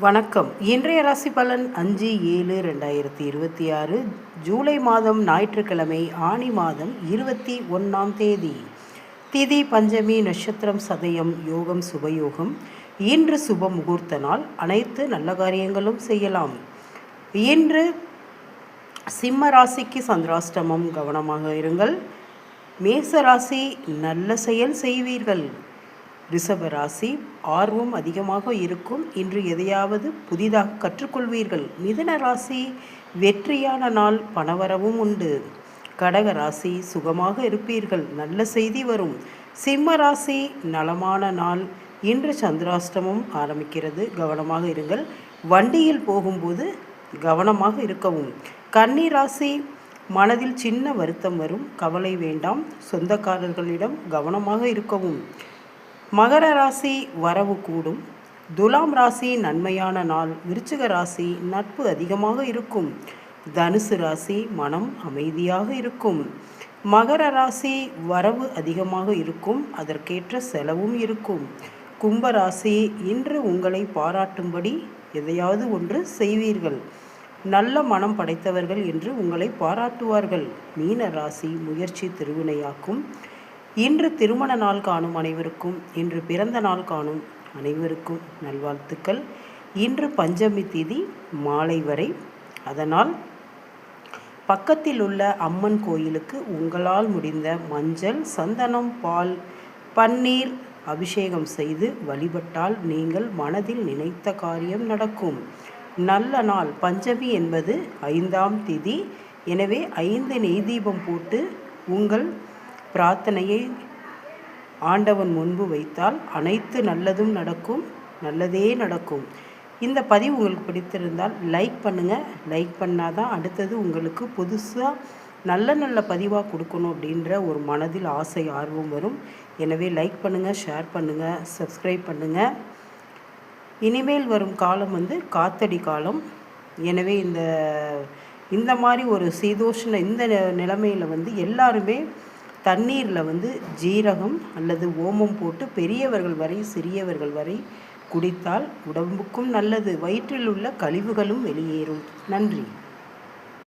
வணக்கம். இன்றைய ராசி பலன் 5/7/2026 ஜூலை மாதம் ஞாயிற்றுக்கிழமை ஆனி மாதம் 21ஆம் தேதி. திதி பஞ்சமி, நட்சத்திரம் சதயம், யோகம் சுபயோகம். இன்று சுப முகூர்த்த நாள். அனைத்து நல்ல காரியங்களும் செய்யலாம். இன்று சிம்ம ராசிக்கு சந்திராஷ்டமம், கவனமாக இருங்கள். மேச ராசி நல்ல செயல் செய்வீர்கள். ரிஷப ராசி ஆர்வம் அதிகமாக இருக்கும். இன்று எதையாவது புதிதாக கற்றுக்கொள்வீர்கள். மிதுன ராசி வெற்றியான நாள், பணவரவும் உண்டு. கடக ராசி சுகமாக இருப்பீர்கள், நல்ல செய்தி வரும். சிம்ம ராசி நலமான நாள். இன்று சந்திராஷ்டமம் ஆரம்பிக்கிறது, கவனமாக இருங்கள். வண்டியில் போகும்போது கவனமாக இருக்கவும். கன்னி ராசி மனதில் சின்ன வருத்தம் வரும், கவலை வேண்டாம். சொந்தக்காரர்களிடம் கவனமாக இருக்கவும். மகர ராசி வரவு கூடும். துலாம் ராசி நன்மையான நாள். விருச்சிக ராசி நட்பு அதிகமாக இருக்கும். தனுசு ராசி மனம் அமைதியாக இருக்கும். மகர ராசி வரவு அதிகமாக இருக்கும், அதற்கேற்ற செலவும் இருக்கும். கும்பராசி இன்று உங்களை பாராட்டும்படி எதையாவது ஒன்று செய்வீர்கள். நல்ல மனம் படைத்தவர்கள் என்று உங்களை பாராட்டுவார்கள். மீன ராசி முயற்சி திருவினையாக்கும். இன்று திருமண நாள் காணும் அனைவருக்கும், இன்று பிறந்த நாள் காணும் அனைவருக்கும் நல்வாழ்த்துக்கள். இன்று பஞ்சமி திதி மாலை வரை. அதனால் பக்கத்தில் உள்ள அம்மன் கோயிலுக்கு உங்களால் முடிந்த மஞ்சள், சந்தனம், பால், பன்னீர் அபிஷேகம் செய்து வழிபட்டால் நீங்கள் மனதில் நினைத்த காரியம் நடக்கும். நல்ல நாள். பஞ்சமி என்பது 5ஆம் திதி. எனவே 5 நெய் தீபம் போட்டு உங்கள் பிரார்த்தனையை ஆண்டவன் முன்பு வைத்தால் அனைத்து நல்லதும் நடக்கும், நல்லதே நடக்கும். இந்த பதிவு உங்களுக்கு பிடித்திருந்தால் லைக் பண்ணுங்கள். லைக் பண்ணால் தான் அடுத்தது உங்களுக்கு புதுசாக நல்ல நல்ல பதிவாக கொடுக்கணும் அப்படின்ற ஒரு மனதில் ஆசை, ஆர்வம் வரும். எனவே லைக் பண்ணுங்கள், ஷேர் பண்ணுங்கள், சப்ஸ்கிரைப் பண்ணுங்கள். இனிமேல் வரும் காலம் காத்தடி காலம். எனவே இந்த மாதிரி ஒரு சீதோஷ்ண இந்த நிலைமையில் எல்லாருமே தண்ணீரில் ஜீரகம் அல்லது ஓமம் போட்டு பெரியவர்கள் வரை சிறியவர்கள் வரை குடித்தால் உடம்புக்கும் நல்லது, வயிற்றில் உள்ள கழிவுகளும் வெளியேறும். நன்றி.